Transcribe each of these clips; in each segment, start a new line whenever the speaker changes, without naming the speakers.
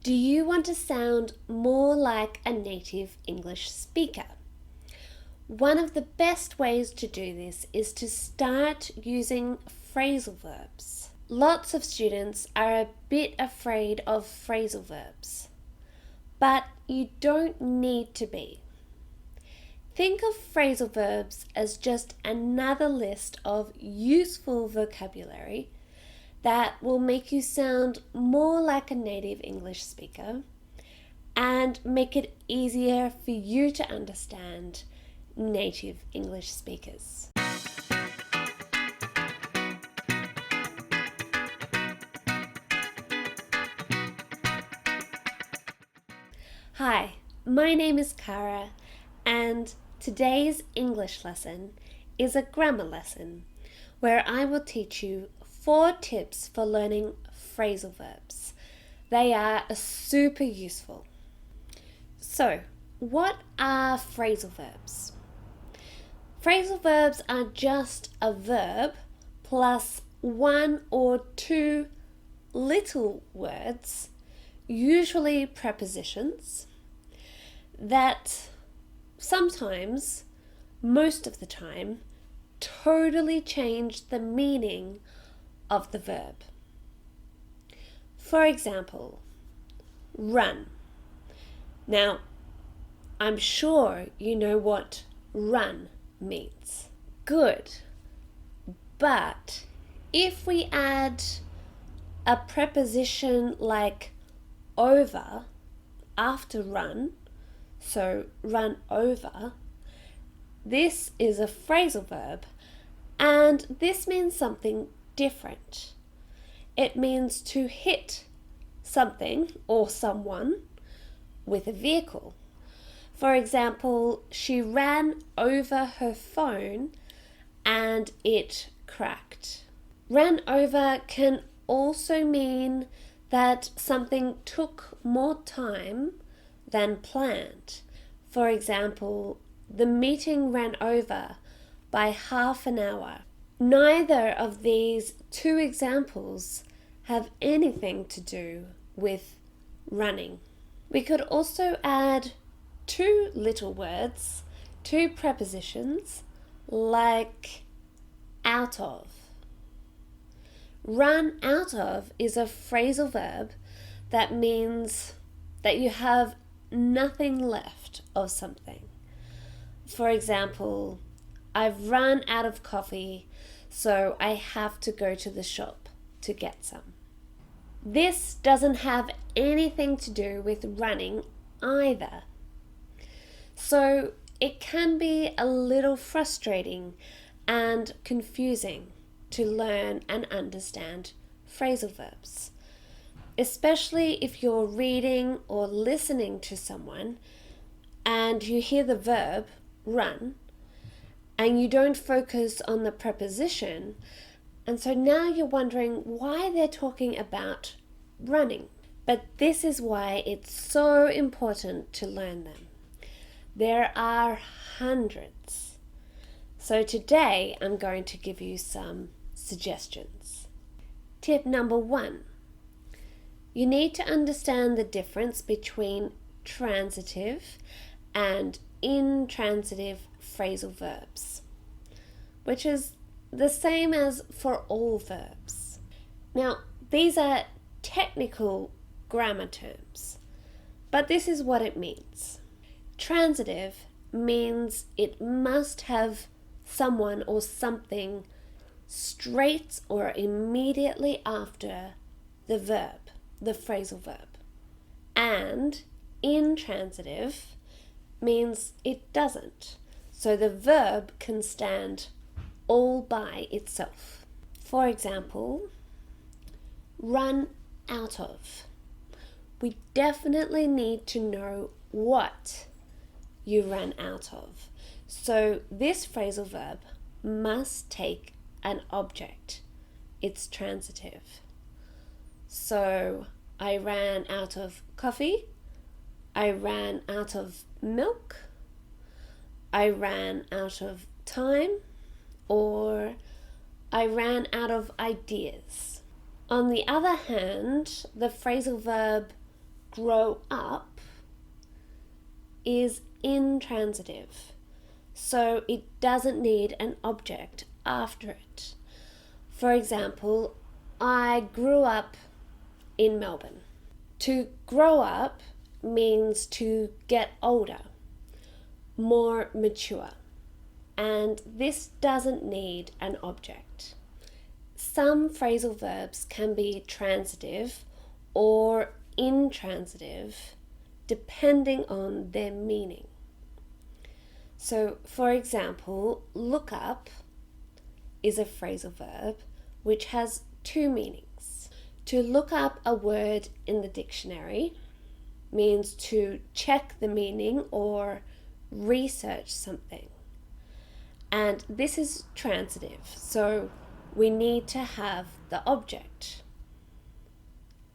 Do you want to sound more like a native English speaker? One of the best ways to do this is to start using phrasal verbs. Lots of students are a bit afraid of phrasal verbs, but you don't need to be. Think of phrasal verbs as just another list of useful vocabulary that will make you sound more like a native English speaker and make it easier for you to understand native English speakers. Hi, my name is Cara, and today's English lesson is a grammar lesson where I will teach you 4 tips for learning phrasal verbs. They are super useful. So, what are phrasal verbs? Phrasal verbs are just a verb plus 1 or 2 little words, usually prepositions, that sometimes, most of the time, totally change the meaning of the verb. For example, run. Now, I'm sure you know what run means. Good. But if we add a preposition like over after run, so run over, this is a phrasal verb, and this means something different. It means to hit something or someone with a vehicle. For example, she ran over her phone and it cracked. Ran over can also mean that something took more time than planned. For example, the meeting ran over by half an hour. Neither of these 2 examples have anything to do with running. We could also add 2 little words, 2 prepositions, like out of. Run out of is a phrasal verb that means that you have nothing left of something. For example, I've run out of coffee, so I have to go to the shop to get some. This doesn't have anything to do with running either. So it can be a little frustrating and confusing to learn and understand phrasal verbs, especially if you're reading or listening to someone and you hear the verb run and you don't focus on the preposition, and so now you're wondering why they're talking about running. But this is why it's so important to learn them. There are hundreds. So today I'm going to give you some suggestions. Tip number 1. You need to understand the difference between transitive and intransitive phrasal verbs, which is the same as for all verbs. Now, these are technical grammar terms, but this is what it means. Transitive means it must have someone or something straight or immediately after the verb, the phrasal verb. And intransitive means it doesn't. So the verb can stand all by itself. For example, run out of. We definitely need to know what you ran out of. So this phrasal verb must take an object. It's transitive. So I ran out of coffee. I ran out of milk. I ran out of time, or I ran out of ideas. On the other hand, the phrasal verb grow up is intransitive, so it doesn't need an object after it. For example, I grew up in Melbourne. To grow up means to get older, more mature, and this doesn't need an object. Some phrasal verbs can be transitive or intransitive depending on their meaning. So, for example, look up is a phrasal verb which has two meanings. To look up a word in the dictionary means to check the meaning or research something. And this is transitive, so we need to have the object,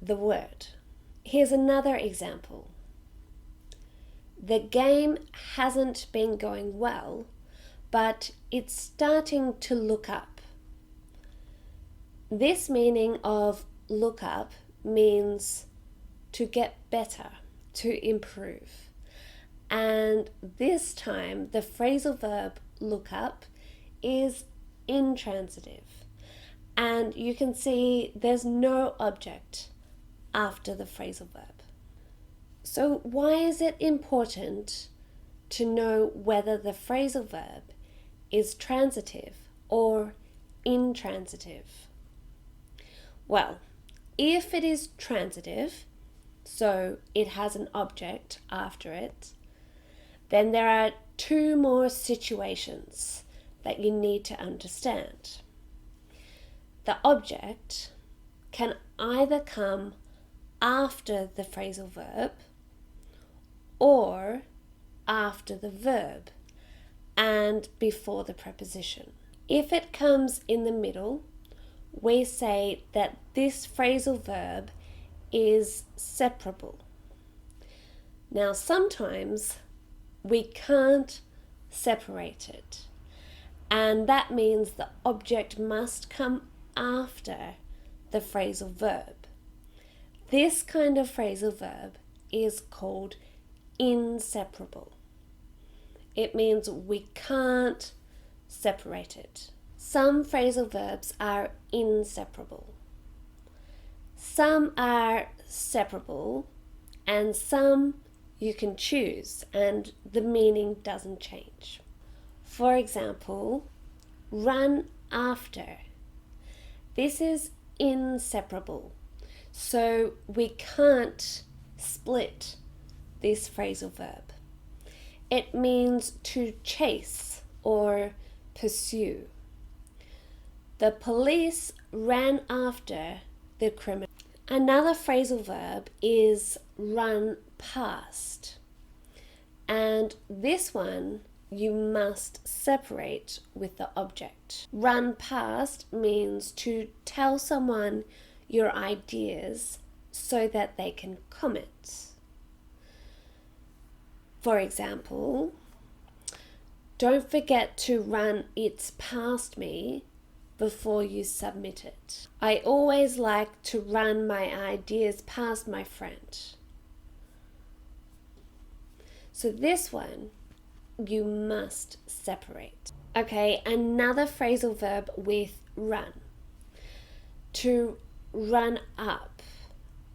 the word. Here's another example. The game hasn't been going well, but it's starting to look up. This meaning of look up means to get better, to improve. And this time the phrasal verb look up is intransitive. And you can see there's no object after the phrasal verb. So why is it important to know whether the phrasal verb is transitive or intransitive? Well, if it is transitive, so it has an object after it, then there are two more situations that you need to understand. The object can either come after the phrasal verb or after the verb and before the preposition. If it comes in the middle, we say that this phrasal verb is separable. Now, sometimes we can't separate it, and that means the object must come after the phrasal verb. This kind of phrasal verb is called inseparable. It means we can't separate it. Some phrasal verbs are inseparable. Some are separable, and some you can choose and the meaning doesn't change. For example, run after. This is inseparable, so we can't split this phrasal verb. It means to chase or pursue. The police ran after the criminal. Another phrasal verb is run past, and this one you must separate with the object. Run past means to tell someone your ideas so that they can comment. For example, don't forget to run "it's past me" before you submit it. I always like to run my ideas past my friend. So this one you must separate. Okay, another phrasal verb with run. To run up,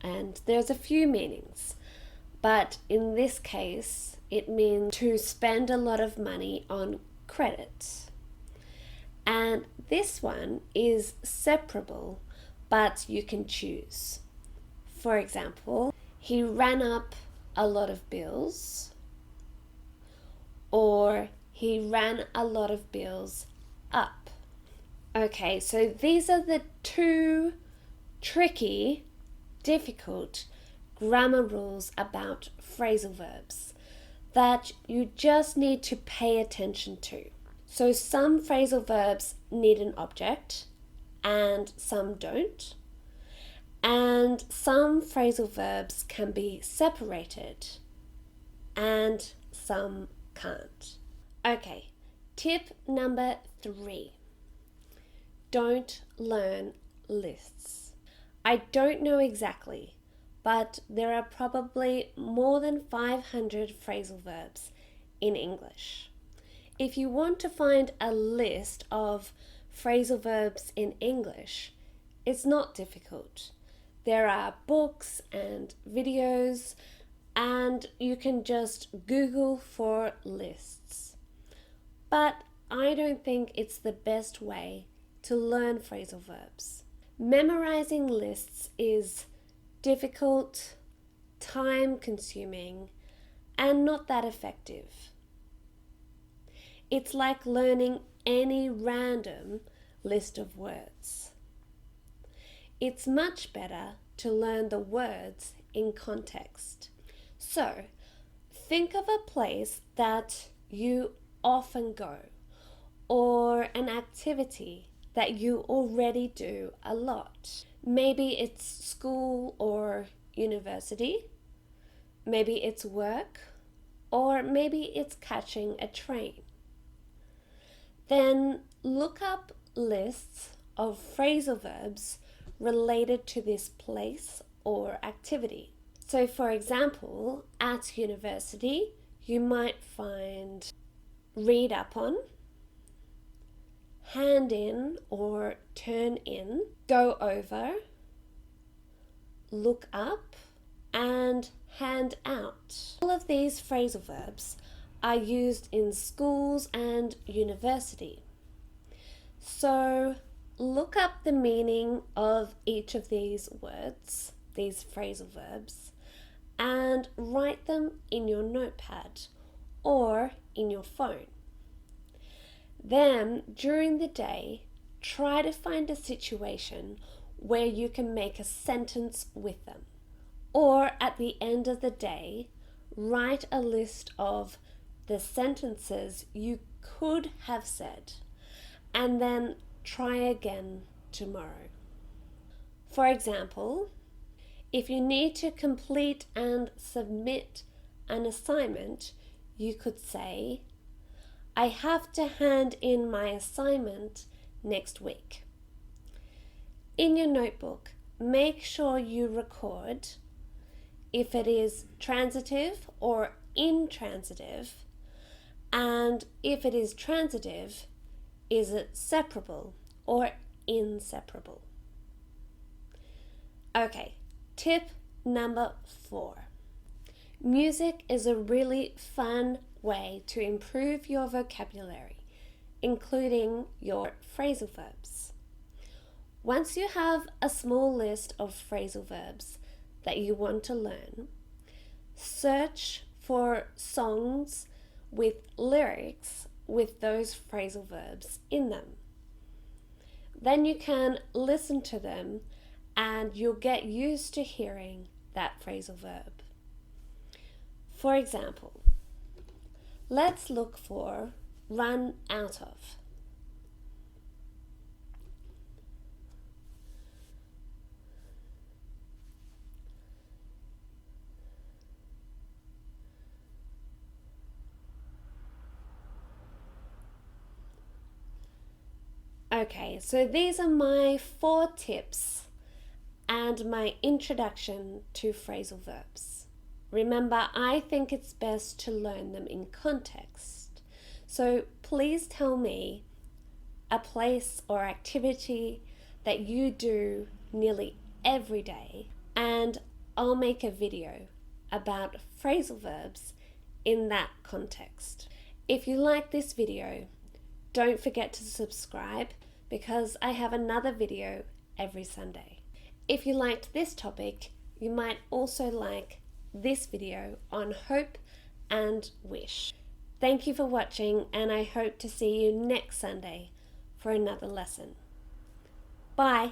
and there's a few meanings, but in this case it means to spend a lot of money on credit. And this one is separable, but you can choose. For example, he ran up a lot of bills, or he ran a lot of bills up. Okay, so these are the two tricky, difficult grammar rules about phrasal verbs that you just need to pay attention to. So some phrasal verbs need an object and some don't. And some phrasal verbs can be separated and some can't. Okay, tip number 3. Don't learn lists. I don't know exactly, but there are probably more than 500 phrasal verbs in English. If you want to find a list of phrasal verbs in English, it's not difficult. There are books and videos, and you can just Google for lists. But I don't think it's the best way to learn phrasal verbs. Memorizing lists is difficult, time-consuming, and not that effective. It's like learning any random list of words. It's much better to learn the words in context. So, think of a place that you often go, or an activity that you already do a lot. Maybe it's school or university, maybe it's work, or maybe it's catching a train. Then look up lists of phrasal verbs related to this place or activity. So for example, at university, you might find read up on, hand in or turn in, go over, look up, and hand out. All of these phrasal verbs are used in schools and university. So look up the meaning of each of these words, these phrasal verbs, and write them in your notepad or in your phone. Then, during the day, try to find a situation where you can make a sentence with them. Or at the end of the day, write a list of the sentences you could have said, and then try again tomorrow. For example, if you need to complete and submit an assignment, you could say, I have to hand in my assignment next week. In your notebook, make sure you record if it is transitive or intransitive, and if it is transitive, is it separable or inseparable? Okay, tip number 4. Music is a really fun way to improve your vocabulary, including your phrasal verbs. Once you have a small list of phrasal verbs that you want to learn, search for songs with lyrics with those phrasal verbs in them. Then you can listen to them and you'll get used to hearing that phrasal verb. For example, let's look for run out of. Okay, so these are my 4 tips and my introduction to phrasal verbs. Remember, I think it's best to learn them in context. So please tell me a place or activity that you do nearly every day, and I'll make a video about phrasal verbs in that context. If you like this video, don't forget to subscribe because I have another video every Sunday. If you liked this topic, you might also like this video on hope and wish. Thank you for watching, and I hope to see you next Sunday for another lesson. Bye!